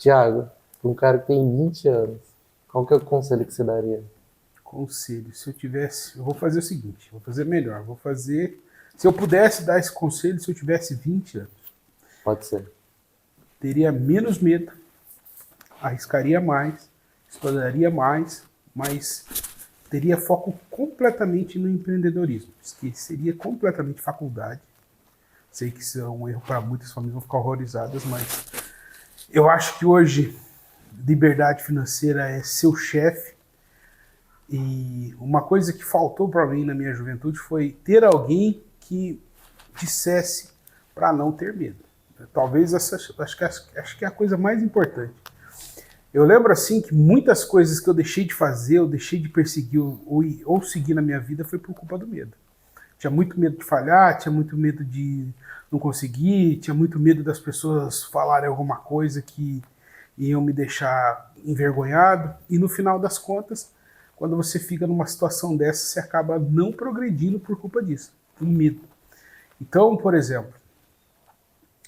Tiago, para um cara que tem 20 anos, qual que é o conselho que você daria? Conselho, se eu tivesse... Eu vou fazer o seguinte, vou fazer melhor. Vou fazer... Se eu pudesse dar esse conselho, se eu tivesse 20 anos, Pode ser. teria menos medo, arriscaria mais, exploraria mais, mas teria foco completamente no empreendedorismo. Esqueceria completamente faculdade. Sei que isso é um erro para muitas famílias, vão ficar horrorizadas, mas eu acho que hoje liberdade financeira é seu chefe. E uma coisa que faltou para mim na minha juventude foi ter alguém que dissesse para não ter medo. Talvez essa, acho que é a coisa mais importante. Eu lembro assim que muitas coisas que eu deixei de fazer, eu deixei de perseguir ou seguir na minha vida foi por culpa do medo. Tinha muito medo de falhar, tinha muito medo de não conseguir, tinha muito medo das pessoas falarem alguma coisa que iam me deixar envergonhado. E no final das contas, quando você fica numa situação dessa, você acaba não progredindo por culpa disso, por medo. Então, por exemplo,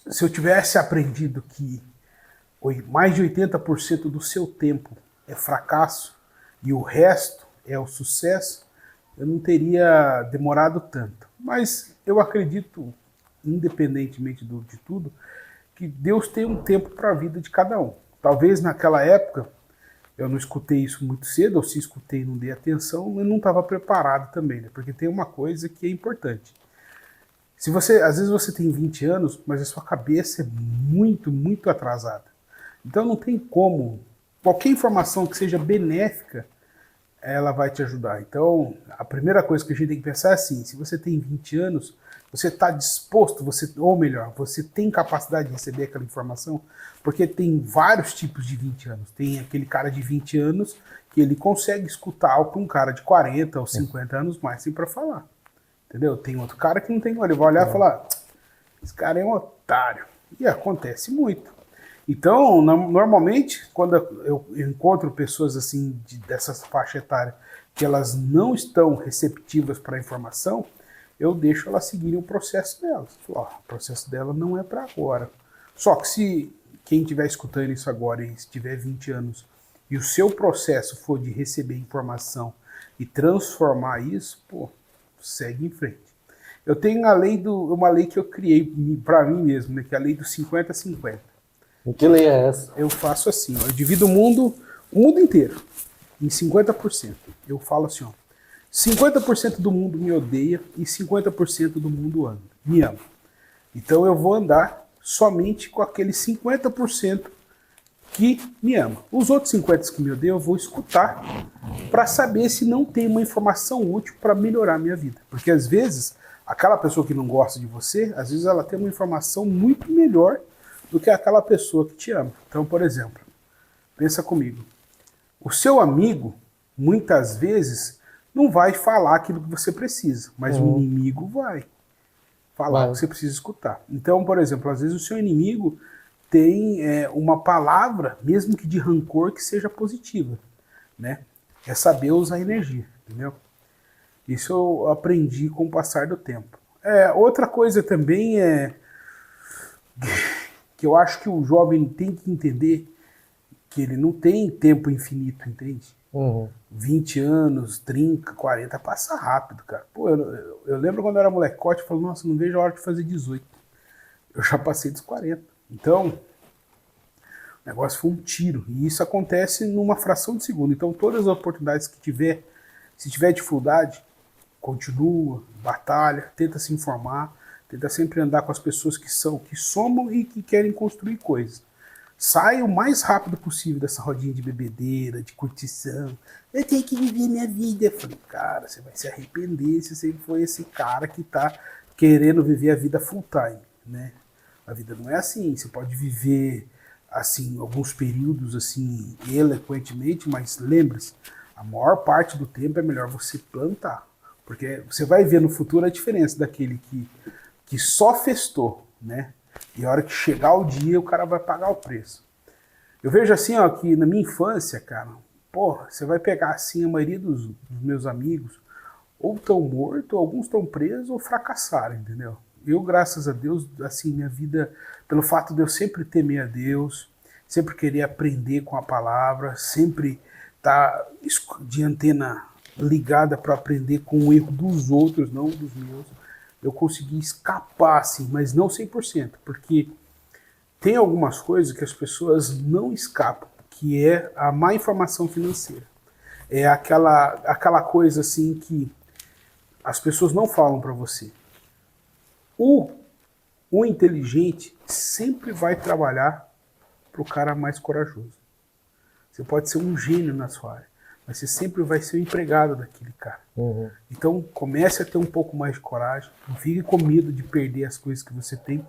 se eu tivesse aprendido que mais de 80% do seu tempo é fracasso e o resto é o sucesso, eu não teria demorado tanto. Mas eu acredito, independentemente de tudo, que Deus tem um tempo para a vida de cada um. Talvez naquela época eu não escutei isso muito cedo, ou se escutei e não dei atenção, eu não estava preparado também, né? Porque tem uma coisa que é importante. Se você, às vezes você tem 20 anos, mas a sua cabeça é muito, muito atrasada. Então não tem como. Qualquer informação que seja benéfica, ela vai te ajudar. Então, a primeira coisa que a gente tem que pensar é assim, se você tem 20 anos, você está disposto, ou melhor, você tem capacidade de receber aquela informação? Porque tem vários tipos de 20 anos. Tem aquele cara de 20 anos que ele consegue escutar o que um cara de 40 ou 50 anos mais tem para falar. Entendeu? Tem outro cara que não tem, ele vai olhar e falar, esse cara é um otário. E acontece muito. Então, normalmente, quando eu encontro pessoas assim, dessa faixa etária, que elas não estão receptivas para a informação, eu deixo elas seguirem o processo delas. O processo dela não é para agora. Só que se quem estiver escutando isso agora e tiver 20 anos, e o seu processo for de receber informação e transformar isso, pô, segue em frente. Eu tenho uma lei que eu criei para mim mesmo, né, que é a lei do 50-50. Que lei é essa? Eu faço assim, ó, eu divido o mundo inteiro, em 50%. Eu falo assim, ó, 50% do mundo me odeia e 50% do mundo me ama. Então eu vou andar somente com aqueles 50% que me ama. Os outros 50% que me odeiam eu vou escutar para saber se não tem uma informação útil para melhorar a minha vida. Porque às vezes, aquela pessoa que não gosta de você, às vezes ela tem uma informação muito melhor do que aquela pessoa que te ama. Então, por exemplo, pensa comigo. O seu amigo, muitas vezes, não vai falar aquilo que você precisa, mas o inimigo vai falar o que você precisa escutar. Então, por exemplo, às vezes o seu inimigo tem uma palavra, mesmo que de rancor, que seja positiva, né? É saber usar a energia, entendeu? Isso eu aprendi com o passar do tempo. Outra coisa também é que eu acho que o jovem tem que entender que ele não tem tempo infinito, entende? 20 anos, 30, 40, passa rápido, cara. Pô, eu lembro quando eu era molecote, eu falei, nossa, não vejo a hora de fazer 18. Eu já passei dos 40. Então, o negócio foi um tiro. E isso acontece numa fração de segundo. Então, todas as oportunidades que tiver, se tiver dificuldade, continua, batalha, tenta se informar, tenta sempre andar com as pessoas que somam e que querem construir coisas. Sai o mais rápido possível dessa rodinha de bebedeira, de curtição. Eu tenho que viver minha vida. Eu falei, cara, você vai se arrepender se você for esse cara que tá querendo viver a vida full time, né? A vida não é assim. Você pode viver assim alguns períodos assim eloquentemente, mas lembre-se, a maior parte do tempo é melhor você plantar, porque você vai ver no futuro a diferença daquele que só festou, né? E a hora que chegar o dia, o cara vai pagar o preço. Eu vejo assim, ó, que na minha infância, cara, porra, você vai pegar assim, a maioria dos meus amigos, ou estão mortos, alguns estão presos, ou fracassaram, entendeu? Eu, graças a Deus, assim, minha vida, pelo fato de eu sempre temer a Deus, sempre querer aprender com a palavra, sempre estar de antena ligada para aprender com o erro dos outros, não dos meus. Eu consegui escapar, assim, mas não 100%, porque tem algumas coisas que as pessoas não escapam, que é a má informação financeira. É aquela coisa assim que as pessoas não falam para você. O inteligente sempre vai trabalhar para o cara mais corajoso. Você pode ser um gênio na sua área, mas você sempre vai ser o empregado daquele cara. Uhum. Então comece a ter um pouco mais de coragem, não fique com medo de perder as coisas que você tem,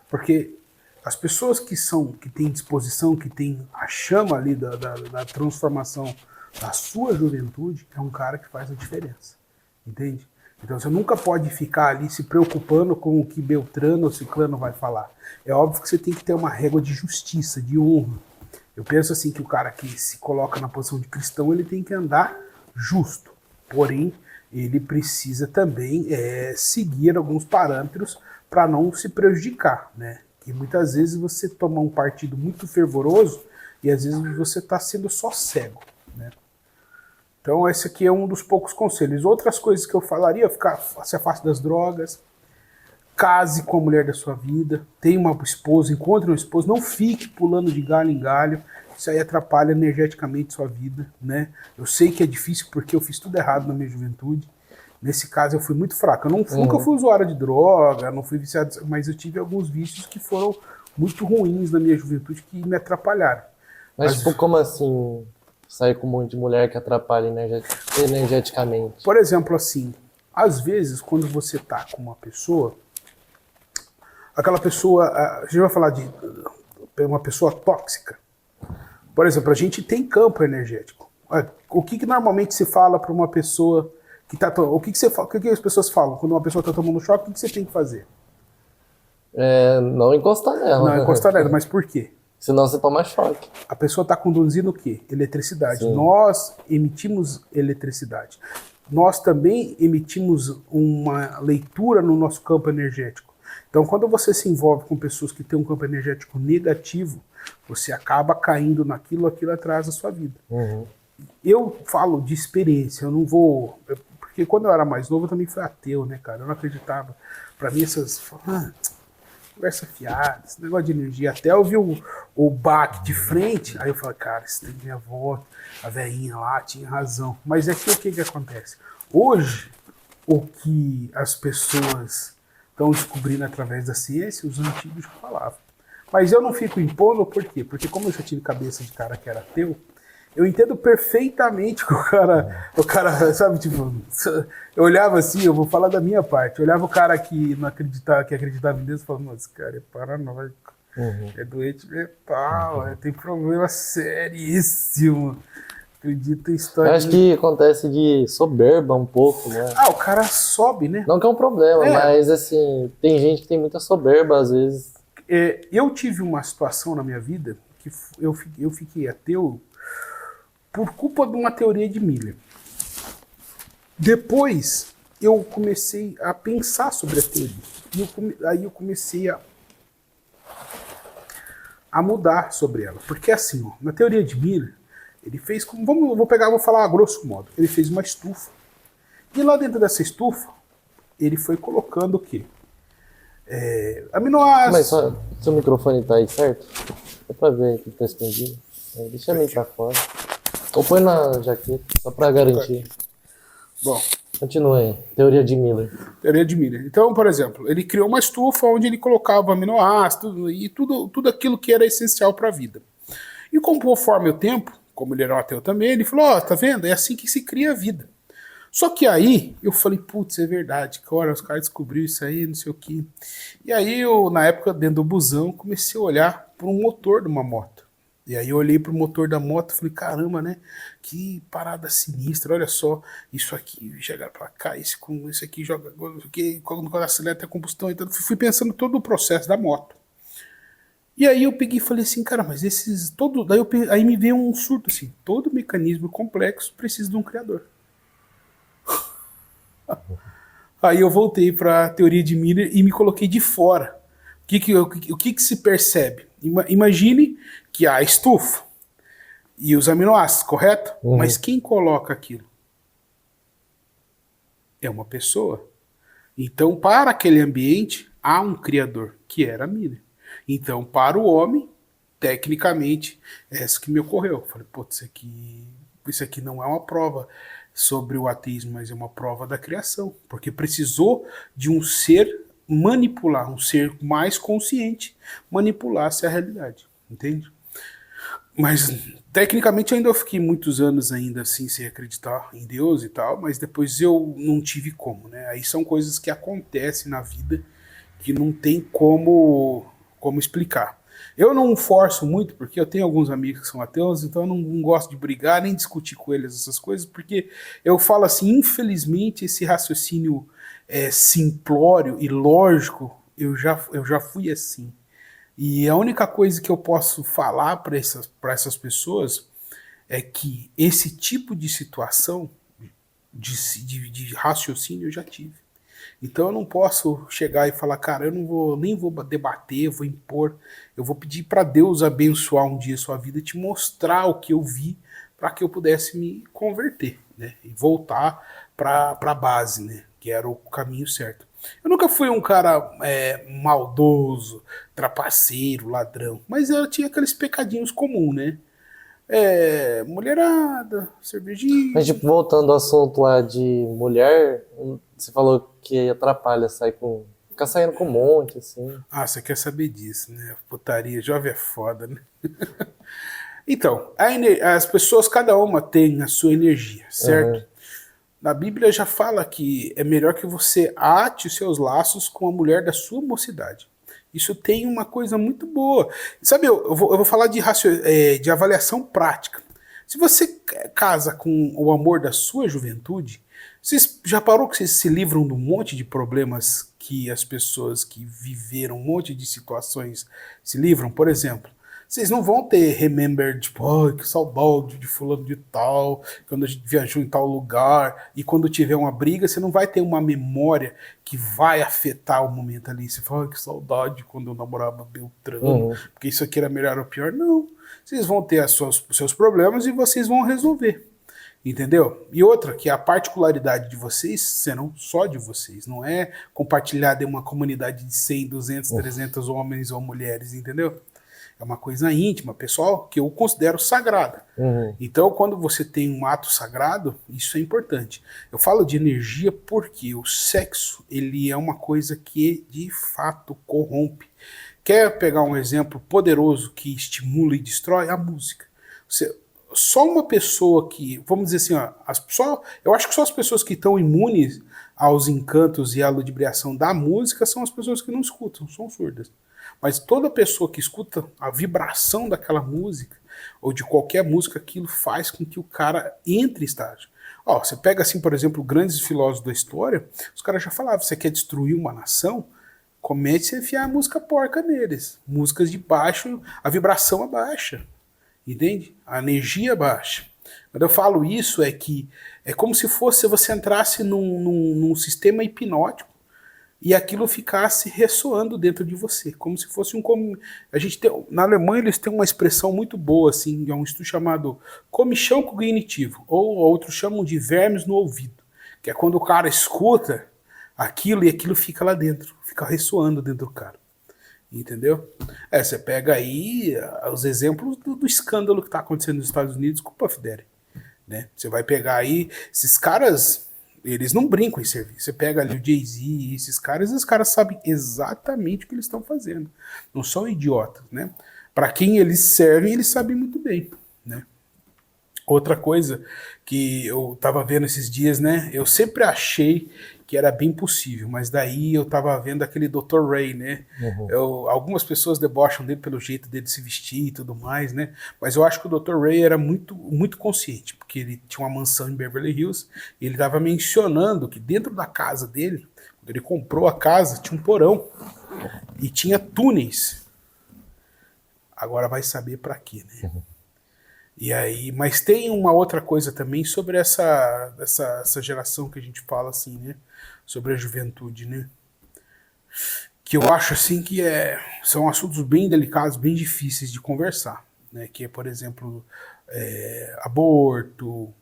porque as pessoas que têm disposição, que têm a chama ali da transformação da sua juventude, é um cara que faz a diferença, entende? Então você nunca pode ficar ali se preocupando com o que Beltrano ou Ciclano vai falar. É óbvio que você tem que ter uma régua de justiça, de honra. Eu penso assim que o cara que se coloca na posição de cristão, ele tem que andar justo. Porém, ele precisa também seguir alguns parâmetros para não se prejudicar, né? Que muitas vezes você toma um partido muito fervoroso e às vezes você está sendo só cego, né? Então esse aqui é um dos poucos conselhos. Outras coisas que eu falaria, se afaste das drogas, case com a mulher da sua vida, tenha uma esposa, encontre uma esposa, não fique pulando de galho em galho, isso aí atrapalha energeticamente sua vida, né? Eu sei que é difícil porque eu fiz tudo errado na minha juventude. Nesse caso eu fui muito fraco. Eu nunca fui usuário de droga, não fui viciado, mas eu tive alguns vícios que foram muito ruins na minha juventude que me atrapalharam. Mas tipo, como assim sair com um monte de mulher que atrapalha energeticamente? Por exemplo, assim, às vezes quando você tá com uma pessoa, aquela pessoa, a gente vai falar de uma pessoa tóxica. Por exemplo, a gente tem campo energético. O que normalmente se fala para uma pessoa que tá... O que as pessoas falam quando uma pessoa está tomando choque? O que você tem que fazer? Não encostar nela. Não encostar nela, mas por quê? Senão você toma choque. A pessoa está conduzindo o quê? Eletricidade. Sim. Nós emitimos eletricidade. Nós também emitimos uma leitura no nosso campo energético. Então, quando você se envolve com pessoas que têm um campo energético negativo, você acaba caindo naquilo, aquilo atrás da sua vida. Uhum. Eu falo de experiência, eu não vou... Porque quando eu era mais novo, eu também fui ateu, né, cara? Eu não acreditava. Pra mim, essas... conversa fiada, esse negócio de energia. Até eu vi o Bach de frente, aí eu falei, cara, esse tem minha avó, a velhinha lá, tinha razão. Mas é que o que acontece? Hoje, o que as pessoas estão descobrindo através da ciência, os antigos falavam. Mas eu não fico impondo, por quê? Porque como eu já tive cabeça de cara que era ateu, eu entendo perfeitamente que o cara, sabe, tipo, eu olhava assim, eu vou falar da minha parte, eu olhava o cara que não acreditava, que acreditava em Deus e falava, esse cara é paranoico, é doente mental, tem problema seríssimo, acredita em história. Eu acho que acontece de soberba um pouco, né? O cara sobe, né? Não que é um problema, mas assim, tem gente que tem muita soberba às vezes. Eu tive uma situação na minha vida que eu fiquei ateu por culpa de uma teoria de Miller. Depois eu comecei a pensar sobre a teoria. Aí eu comecei a mudar sobre ela. Porque assim, ó, na teoria de Miller, ele fez como. Vou falar a grosso modo. Ele fez uma estufa. E lá dentro dessa estufa, ele foi colocando o quê? Aminoácidos. Mas só, seu microfone tá aí, certo? É pra ver que tá escondido. Deixa ele pra fora. Ou põe na jaqueta, só pra garantir. Bom. Continua aí. Teoria de Miller. Teoria de Miller. Então, por exemplo, ele criou uma estufa onde ele colocava aminoácidos e tudo aquilo que era essencial para a vida. E conforme o tempo, como ele era um ateu também, ele falou, tá vendo? É assim que se cria a vida. Só que aí, eu falei, putz, é verdade, cara, os caras descobriram isso aí, não sei o quê. E aí, eu, na época, dentro do busão, comecei a olhar para um motor de uma moto. E aí eu olhei pro motor da moto e falei, caramba, né? Que parada sinistra, olha só, isso aqui chega pra cá, isso aqui joga, quando acelera a combustão, então fui pensando todo o processo da moto. E aí eu peguei e falei assim, cara, mas aí me veio um surto assim, todo mecanismo complexo precisa de um criador. Aí eu voltei pra teoria de Miller e me coloquei de fora. O que se percebe? Imagine que há a estufa e os aminoácidos, correto? Mas quem coloca aquilo? É uma pessoa. Então, para aquele ambiente, há um criador, que era Miller. Então, para o homem, tecnicamente, é isso que me ocorreu. Eu falei, pô, isso aqui não é uma prova sobre o ateísmo, mas é uma prova da criação. Porque precisou de um ser manipular, um ser mais consciente, manipulasse a realidade. Entende? Mas, tecnicamente, ainda eu fiquei muitos anos ainda assim, sem acreditar em Deus e tal, mas depois eu não tive como, né? Aí são coisas que acontecem na vida que não tem como explicar. Eu não forço muito, porque eu tenho alguns amigos que são ateus, então eu não gosto de brigar, nem discutir com eles essas coisas, porque eu falo assim, infelizmente, esse raciocínio simplório e lógico, eu já fui assim. E a única coisa que eu posso falar para essas pessoas é que esse tipo de situação de raciocínio eu já tive. Então eu não posso chegar e falar, cara, eu nem vou debater, vou impor, eu vou pedir para Deus abençoar um dia a sua vida, te mostrar o que eu vi para que eu pudesse me converter, né? E voltar para a base, né? Que era o caminho certo. Eu nunca fui um cara maldoso, trapaceiro, ladrão, mas eu tinha aqueles pecadinhos comuns, né? Mulherada, cervejinha. Mas, tipo, voltando ao assunto lá de mulher, você falou que atrapalha ficar saindo com um monte, assim. Ah, você quer saber disso, né? Putaria, jovem é foda, né? Então, as pessoas, cada uma tem a sua energia, certo? Na Bíblia já fala que é melhor que você ate os seus laços com a mulher da sua mocidade. Isso tem uma coisa muito boa. Sabe, eu vou falar de avaliação prática. Se você casa com o amor da sua juventude, vocês já parou que vocês se livram de um monte de problemas que as pessoas que viveram um monte de situações se livram? Por exemplo, vocês não vão ter remember, tipo, oh, que saudade de fulano de tal, quando a gente viajou em tal lugar, e quando tiver uma briga, você não vai ter uma memória que vai afetar o momento ali. Você fala, oh, que saudade quando eu namorava Beltrano, porque isso aqui era melhor ou pior. Não. Vocês vão ter os seus problemas e vocês vão resolver. Entendeu? E outra, que a particularidade de vocês serão só de vocês, não é compartilhada em uma comunidade de 100, 200, 300 homens ou mulheres, entendeu? É uma coisa íntima, pessoal, que eu considero sagrada. Então, quando você tem um ato sagrado, isso é importante. Eu falo de energia porque o sexo, ele é uma coisa que, de fato, corrompe. Quer pegar um exemplo poderoso que estimula e destrói? A música. Só uma pessoa que, vamos dizer assim, ó, eu acho que só as pessoas que estão imunes aos encantos e à ludibriação da música são as pessoas que não escutam, são surdas. Mas toda pessoa que escuta a vibração daquela música, ou de qualquer música, aquilo faz com que o cara entre em estágio. Ó, você pega assim, por exemplo, grandes filósofos da história, os caras já falavam, você quer destruir uma nação? Comece a enfiar a música porca neles. Músicas de baixo, a vibração abaixa. Entende? A energia baixa. Quando eu falo isso, é que é como se fosse você entrasse num sistema hipnótico e aquilo ficasse ressoando dentro de você, como se fosse na Alemanha eles têm uma expressão muito boa, assim, é um estudo chamado comichão cognitivo, ou outros chamam de vermes no ouvido, que é quando o cara escuta aquilo e aquilo fica lá dentro, fica ressoando dentro do cara. Entendeu? Você pega aí os exemplos do escândalo que está acontecendo nos Estados Unidos com o Puff Daddy, né? Você vai pegar aí, esses caras, eles não brincam em serviço. Você pega ali o Jay-Z, esses caras sabem exatamente o que eles estão fazendo. Não são idiotas, né? Para quem eles servem, eles sabem muito bem, né? Outra coisa que eu estava vendo esses dias, né? Eu sempre achei que era bem possível, mas daí eu tava vendo aquele Dr. Ray, né? Algumas pessoas debocham dele pelo jeito dele se vestir e tudo mais, né? Mas eu acho que o Dr. Ray era muito, muito consciente, porque ele tinha uma mansão em Beverly Hills e ele tava mencionando que dentro da casa dele, quando ele comprou a casa, tinha um porão e tinha túneis. Agora vai saber para quê, né? E aí, mas tem uma outra coisa também sobre essa geração que a gente fala assim, né? Sobre a juventude, né? que eu acho assim que são assuntos bem delicados, bem difíceis de conversar, né? Que é, por exemplo, aborto,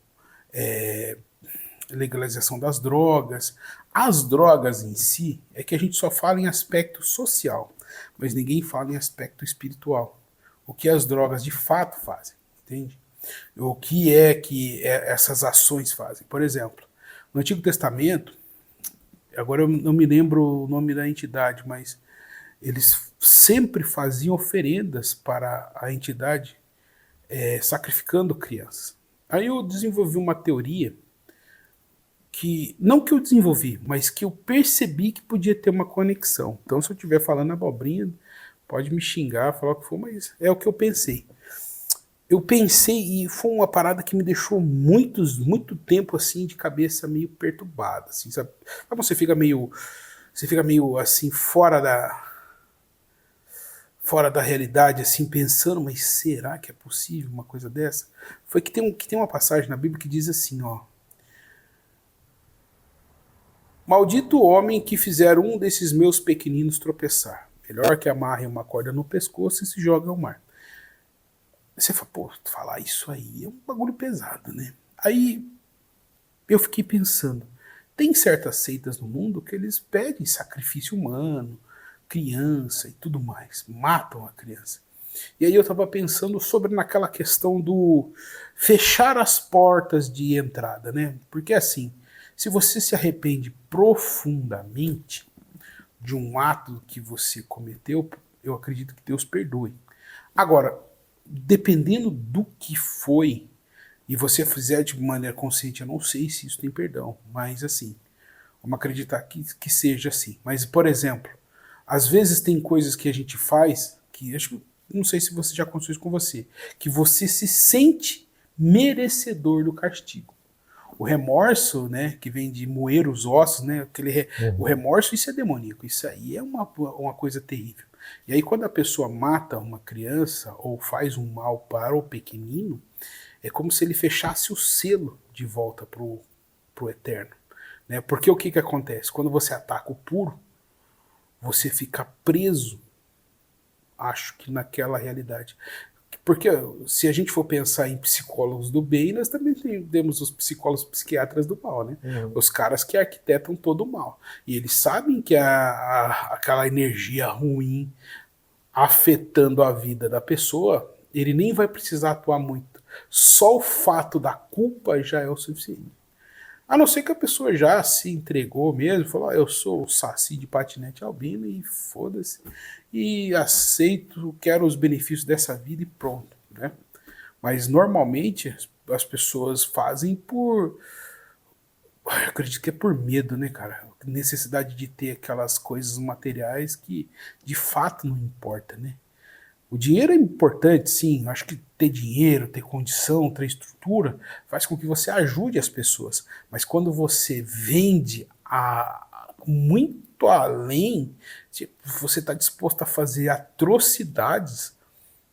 legalização das drogas. As drogas em si é que a gente só fala em aspecto social, mas ninguém fala em aspecto espiritual. O que as drogas de fato fazem, entende? O que é que essas ações fazem. Por exemplo, no Antigo Testamento, agora eu não me lembro o nome da entidade, mas eles sempre faziam oferendas para a entidade, sacrificando crianças. Aí eu desenvolvi uma teoria que, não que eu desenvolvi, mas que eu percebi que podia ter uma conexão. Então, se eu estiver falando abobrinha, pode me xingar, falar o que for, mas é o que eu pensei. Eu pensei e foi uma parada que me deixou muito tempo assim de cabeça meio perturbada, assim, sabe? Você fica meio assim fora da realidade, assim, pensando, mas será que é possível uma coisa dessa? Foi que tem uma passagem na Bíblia que diz assim, ó: maldito o homem que fizer um desses meus pequeninos tropeçar. Melhor que amarre uma corda no pescoço e se jogue ao mar. Você fala, pô, falar isso aí é um bagulho pesado, né? Aí eu fiquei pensando, tem certas seitas no mundo que eles pedem sacrifício humano, criança e tudo mais, matam a criança. E aí eu estava pensando sobre naquela questão do fechar as portas de entrada, né? Porque assim, se você se arrepende profundamente de um ato que você cometeu, eu acredito que Deus perdoe. Agora, dependendo do que foi, e você fizer de maneira consciente, eu não sei se isso tem perdão, mas assim, vamos acreditar que seja assim. Mas, por exemplo, às vezes tem coisas que a gente faz, que acho, não sei se você já aconteceu isso com você, que você se sente merecedor do castigo. O remorso, né, que vem de moer os ossos, né, o remorso, isso é demoníaco, isso aí é uma coisa terrível. E aí quando a pessoa mata uma criança ou faz um mal para o pequenino, é como se ele fechasse o selo de volta pro eterno. Né? Porque o que acontece? Quando você ataca o puro, você fica preso, acho que naquela realidade. Porque se a gente for pensar em psicólogos do bem, nós também temos os psicólogos psiquiatras do mal, né? Os caras que arquitetam todo o mal. E eles sabem que aquela energia ruim afetando a vida da pessoa, ele nem vai precisar atuar muito. Só o fato da culpa já é o suficiente. A não ser que a pessoa já se entregou mesmo, falou, eu sou o Saci de patinete albino e foda-se. E aceito, quero os benefícios dessa vida e pronto, né? Mas normalmente as pessoas fazem por... Eu acredito que é por medo, né, cara? Necessidade de ter aquelas coisas materiais que de fato não importa, né? O dinheiro é importante, sim. Eu acho que ter dinheiro, ter condição, ter estrutura, faz com que você ajude as pessoas. Mas quando você vende muito além, tipo, você está disposto a fazer atrocidades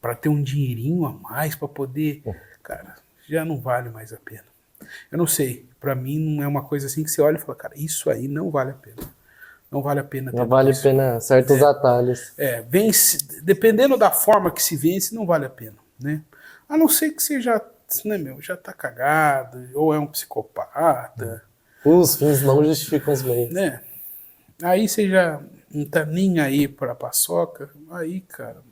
para ter um dinheirinho a mais, para poder... Cara, já não vale mais a pena. Eu não sei, para mim não é uma coisa assim que você olha e fala, cara, isso aí não vale a pena. Não vale a pena. Não vale a pena certos atalhos. Vence, dependendo da forma que se vence, não vale a pena, né? A não ser que você já, né, já tá cagado, ou é um psicopata. Os fins não justificam os meios. Né? Aí você já não tá nem aí pra paçoca, aí, cara,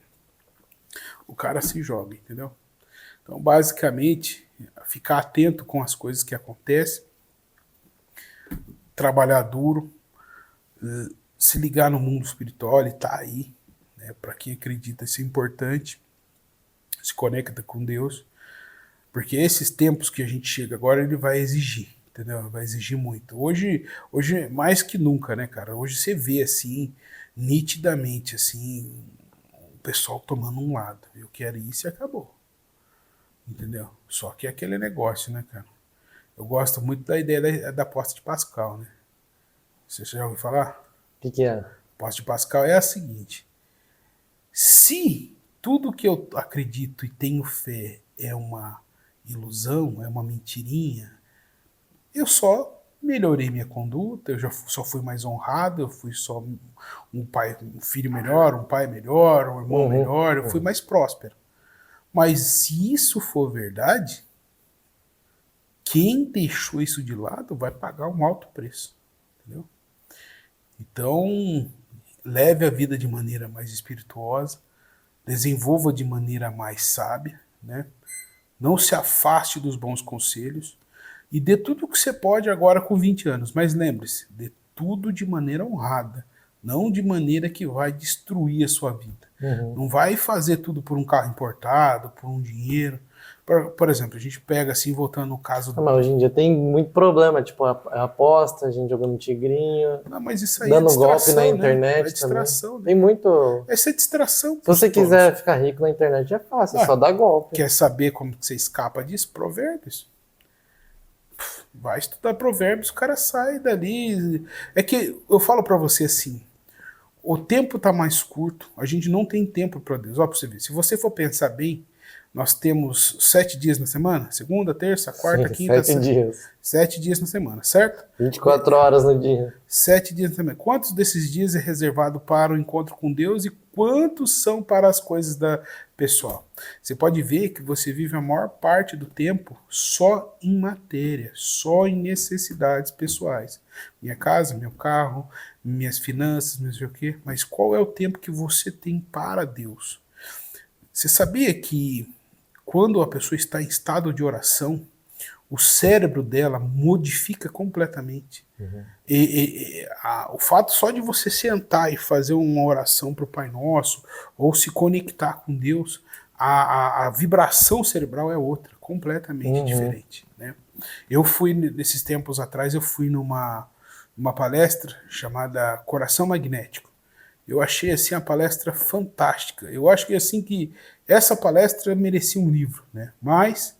o cara se joga, entendeu? Então, basicamente, ficar atento com as coisas que acontecem, trabalhar duro, se ligar no mundo espiritual, ele tá aí, né? Para quem acredita, isso é importante, se conecta com Deus, porque esses tempos que a gente chega agora, ele vai exigir, entendeu? Vai exigir muito. Hoje mais que nunca, né, cara? Hoje você vê, assim, nitidamente, assim, o pessoal tomando um lado. Eu quero isso e acabou. Entendeu? Só que é aquele negócio, né, cara? Eu gosto muito da ideia da aposta de Pascal, né? Você já ouviu falar? O que é? A aposta de Pascal é a seguinte: se tudo que eu acredito e tenho fé é uma ilusão, é uma mentirinha, eu só melhorei minha conduta, eu já só fui mais honrado, eu fui só um pai, um filho melhor, um pai melhor, um irmão melhor, eu fui mais próspero. Mas se isso for verdade, quem deixou isso de lado vai pagar um alto preço, entendeu? Então, leve a vida de maneira mais espirituosa, desenvolva de maneira mais sábia, né? Não se afaste dos bons conselhos e dê tudo o que você pode agora com 20 anos. Mas lembre-se, dê tudo de maneira honrada, não de maneira que vai destruir a sua vida. Não vai fazer tudo por um carro importado, por um dinheiro. Por exemplo, a gente pega assim, voltando no caso do... Mas hoje em dia tem muito problema, tipo, a aposta, a gente jogando tigrinho, Não, mas isso aí dando é golpe distração, na né? internet É distração, também. né? Tem muito... Essa é distração. Se você quiser ficar rico na internet é fácil, é só dar golpe. Quer saber como você escapa disso? Provérbios. Vai estudar provérbios, o cara sai dali. É que eu falo pra você assim, o tempo tá mais curto, a gente não tem tempo para Deus. Ó, pra você ver, se você for pensar bem, nós temos 7 dias na semana, segunda, terça, quarta, Sim, quinta, 7 dias. 7 dias na semana, certo? 24 horas no dia. 7 dias na semana. Quantos desses dias é reservado para o encontro com Deus e quantos são para as coisas da pessoal? Você pode ver que você vive a maior parte do tempo só em matéria, só em necessidades pessoais. Minha casa, meu carro, minhas finanças, não sei o quê. Mas qual é o tempo que você tem para Deus? Você sabia que quando a pessoa está em estado de oração, o cérebro dela modifica completamente. O fato só de você sentar e fazer uma oração para o Pai Nosso, ou se conectar com Deus, a vibração cerebral é outra, completamente diferente. Né? Eu fui, nesses tempos atrás, eu fui numa palestra chamada Coração Magnético. Eu achei assim a palestra fantástica. Eu acho que assim que essa palestra merecia um livro, né? Mas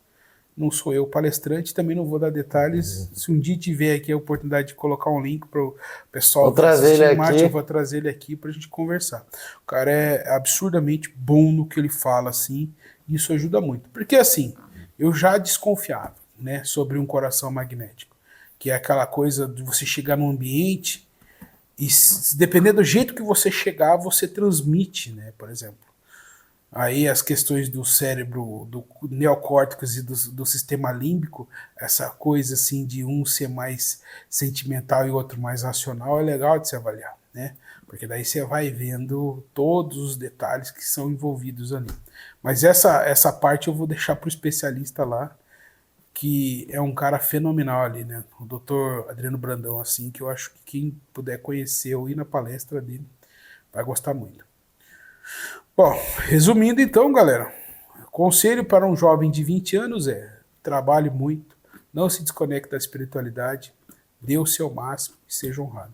não sou eu palestrante, também não vou dar detalhes. Se um dia tiver aqui a oportunidade de colocar um link para o pessoal vou trazer ele aqui. eu vou trazer ele aqui para a gente conversar. O cara é absurdamente bom no que ele fala, assim, e isso ajuda muito. Porque assim, eu já desconfiava, né, sobre um coração magnético, que é aquela coisa de você chegar num ambiente e, dependendo do jeito que você chegar, você transmite, né, por exemplo. Aí as questões do cérebro, do neocórtex e do sistema límbico, essa coisa assim de um ser mais sentimental e outro mais racional, é legal de se avaliar, né? Porque daí você vai vendo todos os detalhes que são envolvidos ali. Mas essa parte eu vou deixar para o especialista lá, que é um cara fenomenal ali, né? O Dr. Adriano Brandão, assim, que eu acho que quem puder conhecer ou ir na palestra dele vai gostar muito. Bom, resumindo então, galera, conselho para um jovem de 20 anos é: trabalhe muito, não se desconecte da espiritualidade, dê o seu máximo e seja honrado.